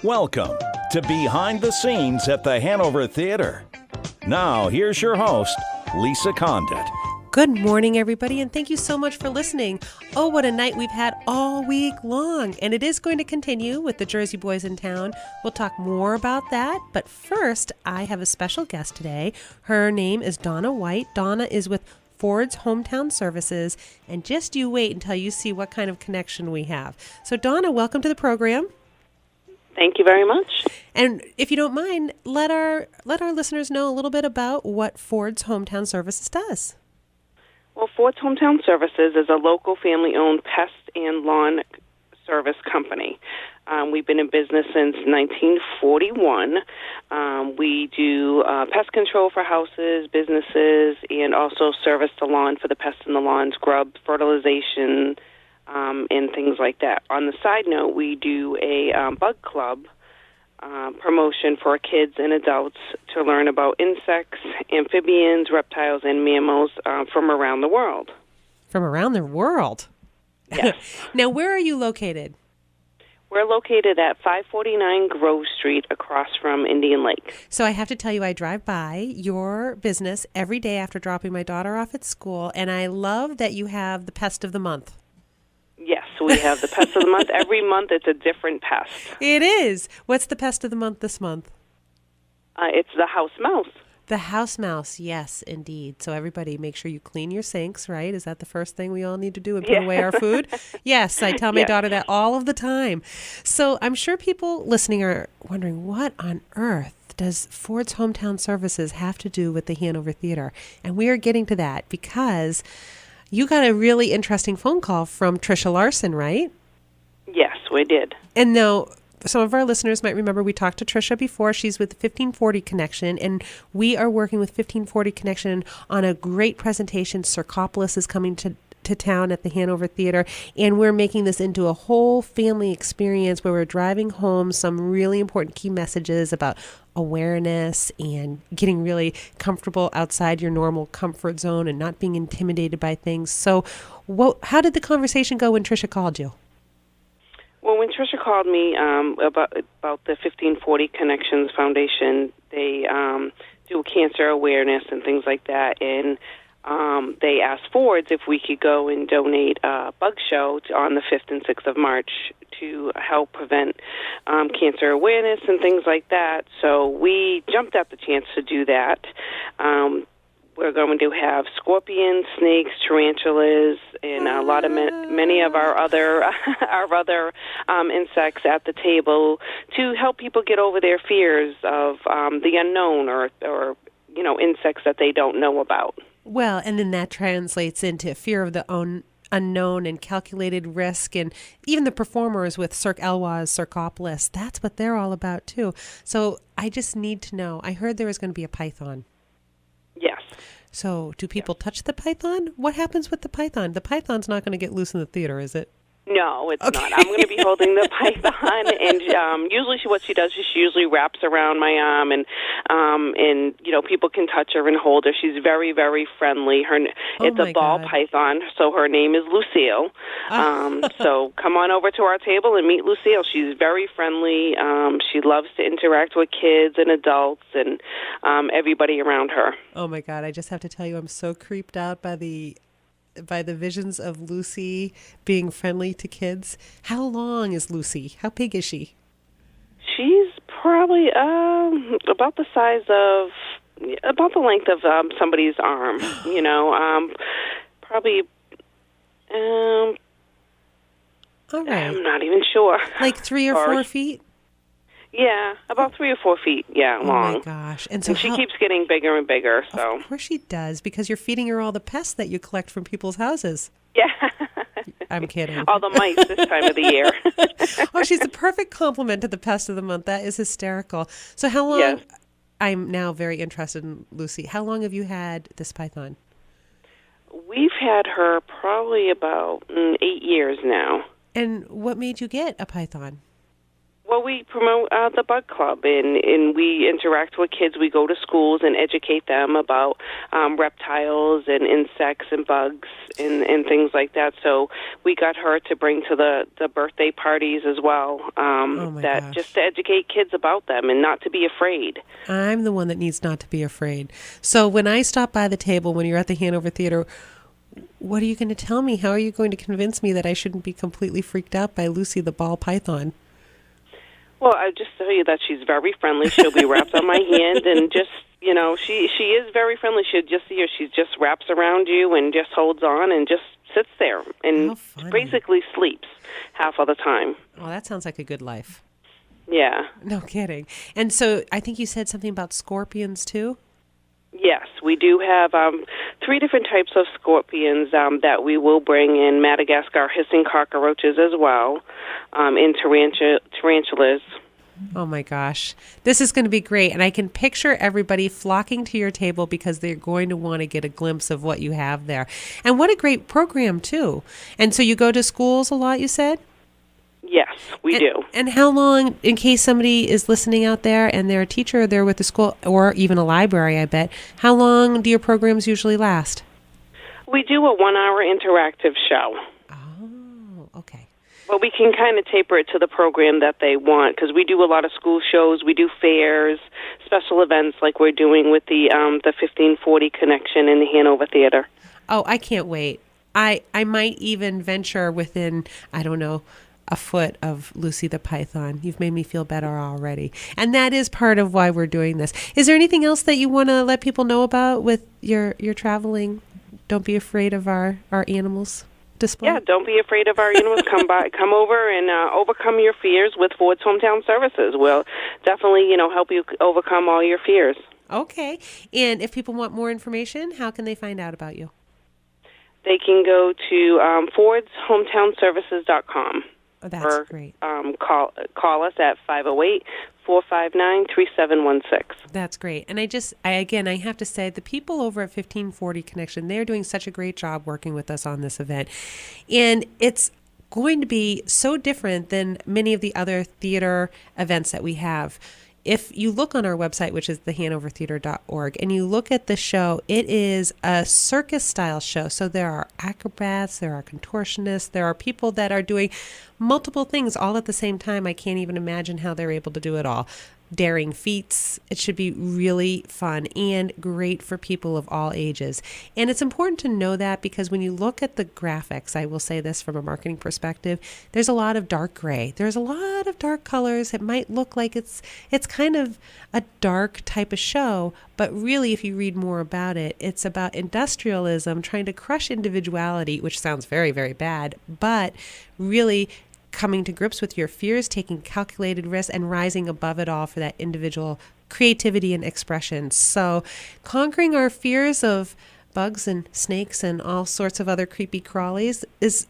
Welcome to Behind the Scenes at the Hanover Theatre. Now, here's your host, Lisa Condit. Good morning, everybody, and thank you so much for listening. Oh, what a night we've had all week long, and it is going to continue with the Jersey Boys in town. We'll talk more about that, but first, I have a special guest today. Her name is Donna White. Donna is with Ford's Hometown Services, and just you wait until you see what kind of connection we have. So, Donna, welcome to the program. Thank you very much. And if you don't mind, let our listeners know a little bit about what Ford's Hometown Services does. Well, Ford's Hometown Services is a local family-owned pest and lawn service company. We've been in business since 1941. We do pest control for houses, businesses, and also service the lawn for the pests in the lawn, scrub, fertilization, and things like that. On the side note, we do a bug club promotion for kids and adults to learn about insects, amphibians, reptiles, and mammals from around the world. From around the world? Yes. Now, where are you located? We're located at 549 Grove Street across from Indian Lake. So I have to tell you, I drive by your business every day after dropping my daughter off at school, and I love that you have the pest of the month. Yes, we have the pest of the month. Every month it's a different pest. It is. What's the pest of the month this month? It's the house mouse. The house mouse, yes, indeed. So everybody, make sure you clean your sinks, right? Is that the first thing we all need to do and put away our food? Yes, I tell my daughter that all of the time. So I'm sure people listening are wondering, what on earth does Ford's Hometown Services have to do with the Hanover Theatre? And we are getting to that because you got a really interesting phone call from Tricia Larson, right? Yes, we did. And now, some of our listeners might remember we talked to Tricia before. She's with the 1540 Connection, and we are working with 1540 Connection on a great presentation. Cirkopolis is coming to town at the Hanover Theatre, and we're making this into a whole family experience where we're driving home some really important key messages about awareness and getting really comfortable outside your normal comfort zone and not being intimidated by things. So how did the conversation go when Tricia called you? Well, when Tricia called me about the 1540 Connections Foundation, they do cancer awareness and things like that, and they asked Ford's if we could go and donate a bug show on the 5th and 6th of March to help prevent cancer awareness and things like that. So we jumped at the chance to do that. We're going to have scorpions, snakes, tarantulas, and a lot of many of our other insects at the table to help people get over their fears of the unknown or insects that they don't know about. Well, and then that translates into fear of the unknown and calculated risk, and even the performers with Cirkopolis, that's what they're all about too. So I just need to know, I heard there was going to be a python. Yes. So do people touch the python? What happens with the python? The python's not going to get loose in the theater, is it? No, it's not. I'm going to be holding the python, and usually what she does is she usually wraps around my arm, and people can touch her and hold her. She's very, very friendly. It's a ball python, so her name is Lucille. So come on over to our table and meet Lucille. She's very friendly. She loves to interact with kids and adults and everybody around her. Oh my God! I just have to tell you, I'm so creeped out by the visions of Lucy being friendly to kids. How long is Lucy? How big is she? She's probably about the length of somebody's arm. Probably. All right. I'm not even sure. Like 3 or 4 feet? Yeah, about 3 or 4 feet. Yeah, long. Oh my gosh! And so she keeps getting bigger and bigger. So of course she does, because you're feeding her all the pests that you collect from people's houses. Yeah. I'm kidding. All the mice this time of the year. Oh, she's the perfect complement to the pest of the month. That is hysterical. So how long? Yes. I'm now very interested in Lucy. How long have you had this python? We've had her probably about 8 years now. And what made you get a python? Well, Well, we promote the Bug Club, and we interact with kids. We go to schools and educate them about reptiles and insects and bugs and things like that. So we got her to bring to the birthday parties as well, just to educate kids about them and not to be afraid. I'm the one that needs not to be afraid. So when I stop by the table, when you're at the Hanover Theatre, what are you going to tell me? How are you going to convince me that I shouldn't be completely freaked out by Lucy the ball python? Well, I'll just tell you that she's very friendly. She'll be wrapped on my hand, and just, she is very friendly. She'll just see her. She just wraps around you and just holds on and just sits there and basically sleeps half of the time. Oh, that sounds like a good life. Yeah. No kidding. And so I think you said something about scorpions, too? Yes, we do have 3 different types of scorpions that we will bring in: Madagascar hissing cockroaches as well, and tarantulas. Oh my gosh. This is going to be great. And I can picture everybody flocking to your table because they're going to want to get a glimpse of what you have there. And what a great program, too. And so you go to schools a lot, you said? Yes, we do. And how long, in case somebody is listening out there and they're a teacher, they're with the school, or even a library, I bet, how long do your programs usually last? We do a 1-hour interactive show. Oh, okay. But we can kind of taper it to the program that they want, because we do a lot of school shows, we do fairs, special events like we're doing with the 1540 Connection in the Hanover Theatre. Oh, I can't wait. I might even venture within, I don't know, a foot of Lucy the Python. You've made me feel better already. And that is part of why we're doing this. Is there anything else that you want to let people know about with your traveling? Don't be afraid of our animals display. Yeah, don't be afraid of our animals. Come over and overcome your fears with Ford's Hometown Services. We'll definitely, help you overcome all your fears. Okay. And if people want more information, how can they find out about you? They can go to Ford'sHometownServices.com. Oh, that's great. Call us at 508-459-3716. That's great. And I have to say, the people over at 1540 Connection, they're doing such a great job working with us on this event. And it's going to be so different than many of the other theater events that we have. If you look on our website, which is thehanovertheatre.org, and you look at the show, it is a circus-style show. So there are acrobats, there are contortionists, there are people that are doing multiple things all at the same time. I can't even imagine how they're able to do it all. Daring feats. It should be really fun and great for people of all ages. And it's important to know that because when you look at the graphics, I will say this from a marketing perspective, there's a lot of dark gray. There's a lot of dark colors. It might look like it's kind of a dark type of show, but really if you read more about it, it's about industrialism trying to crush individuality, which sounds very, very bad, but really coming to grips with your fears, taking calculated risks, and rising above it all for that individual creativity and expression. So conquering our fears of bugs and snakes and all sorts of other creepy crawlies is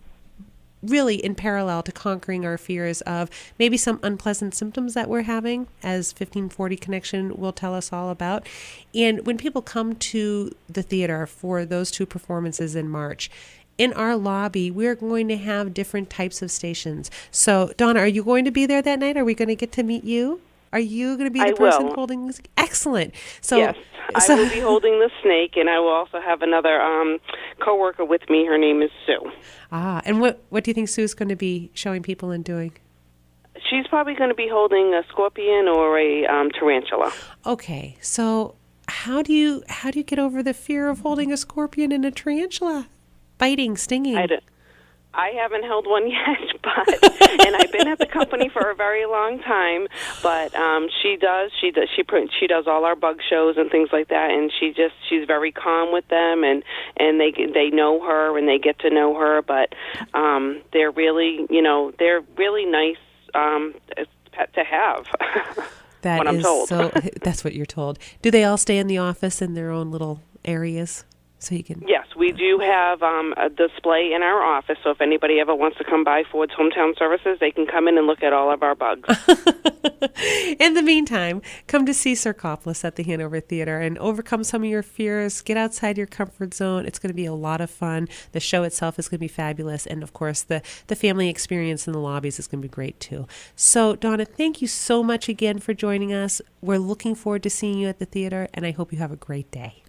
really in parallel to conquering our fears of maybe some unpleasant symptoms that we're having, as 1540 Connection will tell us all about. And when people come to the theater for those 2 performances in March, in our lobby, we're going to have different types of stations. So, Donna, are you going to be there that night? Are we going to get to meet you? Are you going to be the person holding this? Excellent. So, yes, I will be holding the snake, and I will also have another coworker with me. Her name is Sue. And what do you think Sue's going to be showing people and doing? She's probably going to be holding a scorpion or a tarantula. Okay, so how do you get over the fear of holding a scorpion and a tarantula? Biting, stinging. I haven't held one yet, but and I've been at the company for a very long time. But she does all our bug shows and things like that, and she's very calm with them, and they know her and they get to know her. But they're really nice pet to have. That what I'm told. So that's what you're told. Do they all stay in the office in their own little areas? So you can. Yes, we do have a display in our office, so if anybody ever wants to come by Ford's Hometown Services, they can come in and look at all of our bugs. In the meantime, come to see Cirkopolis at the Hanover Theatre and overcome some of your fears. Get outside your comfort zone. It's going to be a lot of fun. The show itself is going to be fabulous. And, of course, the family experience in the lobbies is going to be great, too. So, Donna, thank you so much again for joining us. We're looking forward to seeing you at the theater, and I hope you have a great day.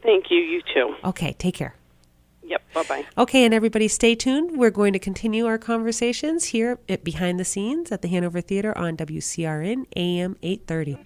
Thank you. You too. Okay, take care. Yep, bye-bye. Okay, and everybody stay tuned. We're going to continue our conversations here at Behind the Scenes at the Hanover Theatre on WCRN AM 830.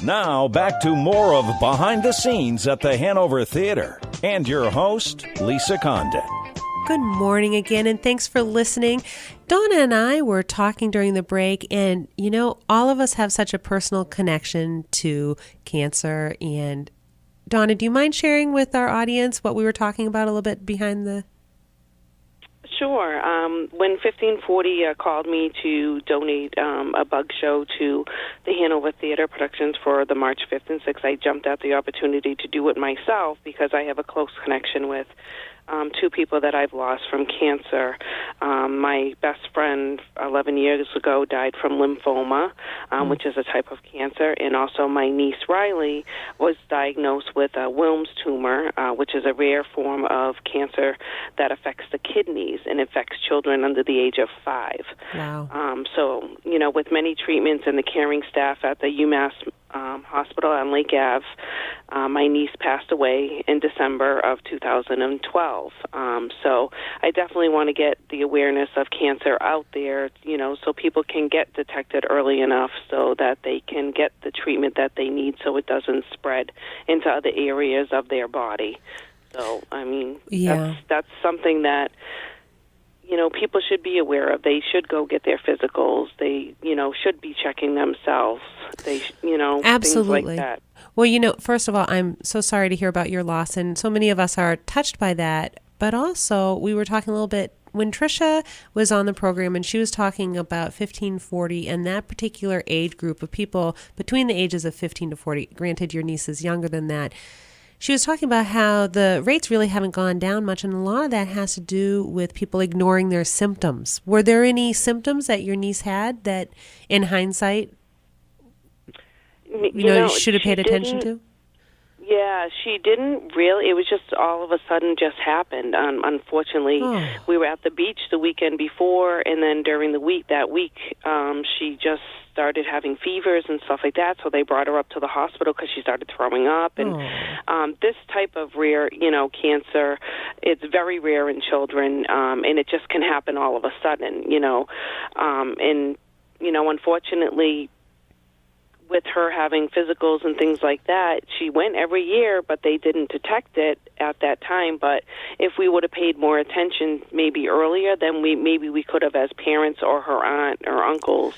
Now, back to more of Behind the Scenes at the Hanover Theatre. And your host, Lisa Condit. Good morning again, and thanks for listening. Donna and I were talking during the break, and, you know, all of us have such a personal connection to cancer. And, Donna, do you mind sharing with our audience what we were talking about a little bit behind the... Sure. When 1540 called me to donate a bug show to the Hanover Theatre Productions for the March 5th and 6th, I jumped at the opportunity to do it myself because I have a close connection with two people that I've lost from cancer. My best friend 11 years ago died from lymphoma, which is a type of cancer, and also my niece Riley was diagnosed with a Wilms tumor, which is a rare form of cancer that affects the kidneys and affects children under the age of 5. Wow. So, you know, with many treatments and the caring staff at the UMass Hospital on Lake Ave, my niece passed away in December of 2012. So I definitely want to get the awareness of cancer out there, you know, so people can get detected early enough so that they can get the treatment that they need so it doesn't spread into other areas of their body. So, I mean, that's something that, you know, people should be aware of. They should go get their physicals. They, you know, should be checking themselves. They, you know, Absolutely. Things like that. Well, you know, first of all, I'm so sorry to hear about your loss, and so many of us are touched by that. But also, we were talking a little bit when Tricia was on the program, and she was talking about 1540 and that particular age group of people between the ages of 15 to 40. Granted, your niece is younger than that. She was talking about how the rates really haven't gone down much, and a lot of that has to do with people ignoring their symptoms. Were there any symptoms that your niece had that, in hindsight, you should have paid attention to? Yeah, she didn't really. It was just all of a sudden just happened. Unfortunately, we were at the beach the weekend before, and then during the week, she just started having fevers and stuff like that, so they brought her up to the hospital because she started throwing up. And this type of rare, cancer, it's very rare in children, and it just can happen all of a sudden, and, unfortunately, with her having physicals and things like that, she went every year, but they didn't detect it at that time. But if we would have paid more attention maybe earlier, then we could have as parents or her aunt or uncles.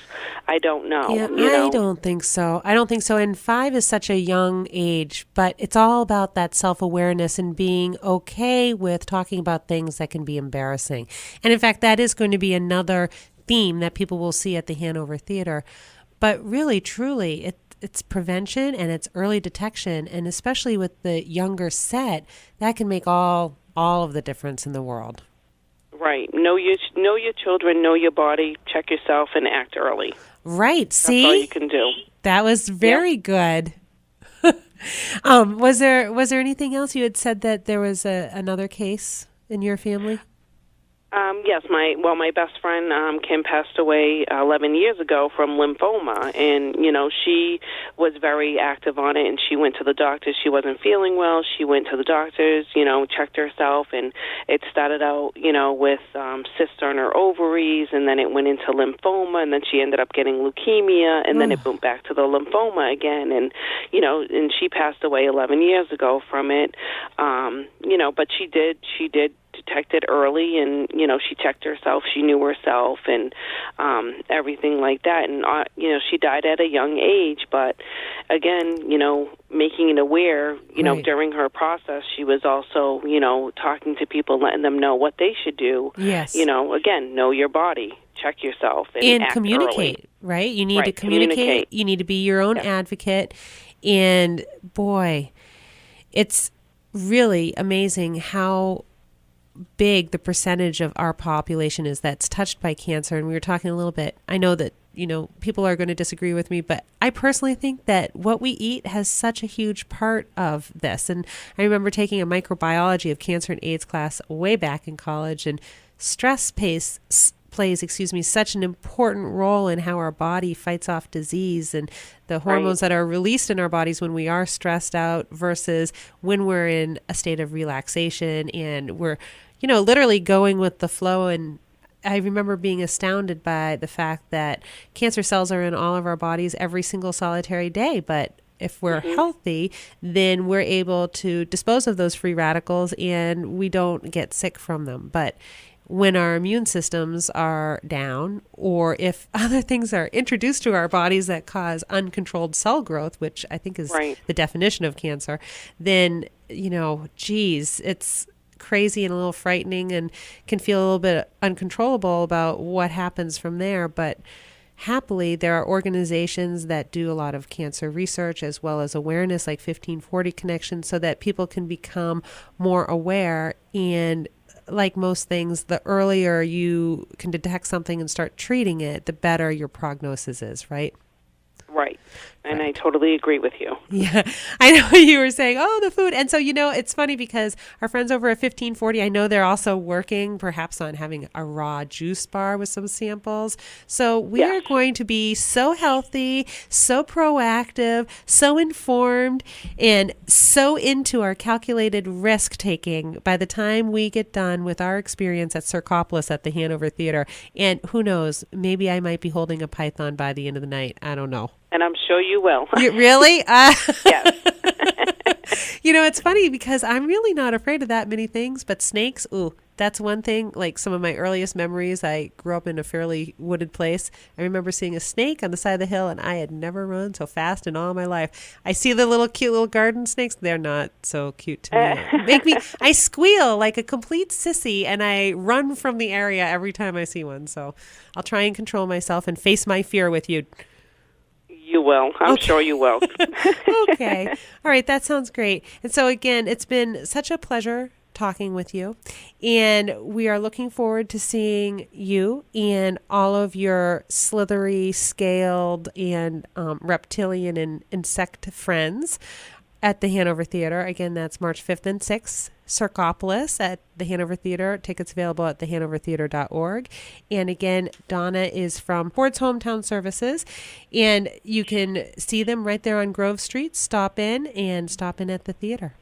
I don't know. Yeah, I don't think so. And 5 is such a young age, but it's all about that self-awareness and being okay with talking about things that can be embarrassing. And in fact, that is going to be another theme that people will see at the Hanover Theatre. But really, truly, it's prevention and it's early detection, and especially with the younger set, that can make all of the difference in the world. Right. Know your children, know your body, check yourself, and act early. Right. See? That's all you can do. That was very good. Was there anything else? You had said that there was another case in your family? Yes, my best friend Kim passed away 11 years ago from lymphoma, and she was very active on it, and she went to the doctors. She wasn't feeling well. She went to the doctors, checked herself, and it started out, with cysts on her ovaries, and then it went into lymphoma, and then she ended up getting leukemia, and then it went back to the lymphoma again, and and she passed away 11 years ago from it. But she did detect it early, and she checked herself, she knew herself, and everything like that, and she died at a young age. But again, making it aware, Right. during her process, she was also talking to people, letting them know what they should do. Yes. Again, know your body, check yourself, and act communicate, early. right? You need to Right, communicate. communicate. You need to be your own advocate. And boy, it's really amazing how big the percentage of our population is that's touched by cancer. And we were talking a little bit, I know that, people are going to disagree with me, but I personally think that what we eat has such a huge part of this. And I remember taking a microbiology of cancer and AIDS class way back in college, and stress plays such an important role in how our body fights off disease and the hormones that are released in our bodies when we are stressed out versus when we're in a state of relaxation and we're, literally going with the flow. And I remember being astounded by the fact that cancer cells are in all of our bodies every single solitary day. But if we're healthy, then we're able to dispose of those free radicals and we don't get sick from them. But when our immune systems are down, or if other things are introduced to our bodies that cause uncontrolled cell growth, which I think is the definition of cancer, then, it's crazy and a little frightening and can feel a little bit uncontrollable about what happens from there. But happily, there are organizations that do a lot of cancer research as well as awareness, like 1540 Connection, so that people can become more aware. And like most things, the earlier you can detect something and start treating it, the better your prognosis is, right? Right. And I totally agree with you. Yeah, I know you were saying, the food. And so, it's funny because our friends over at 1540, I know they're also working perhaps on having a raw juice bar with some samples. So we are going to be so healthy, so proactive, so informed, and so into our calculated risk taking by the time we get done with our experience at Cirkopolis at the Hanover Theatre. And who knows, maybe I might be holding a python by the end of the night. I don't know. And I'm sure you will. Really? Yes. It's funny because I'm really not afraid of that many things, but snakes, that's one thing. Like some of my earliest memories, I grew up in a fairly wooded place. I remember seeing a snake on the side of the hill, and I had never run so fast in all my life. I see the cute little garden snakes. They're not so cute to me. I squeal like a complete sissy, and I run from the area every time I see one. So I'll try and control myself and face my fear with you. You will. I'm sure you will. Okay. All right. That sounds great. And so again, it's been such a pleasure talking with you. And we are looking forward to seeing you and all of your slithery, scaled, and reptilian and insect friends at the Hanover Theatre. Again, that's March 5th and 6th, Cirkopolis at the Hanover Theatre. Tickets available at thehanovertheatre.org. And again, Donna is from Ford's Hometown Services, and you can see them right there on Grove Street. Stop in at the theater.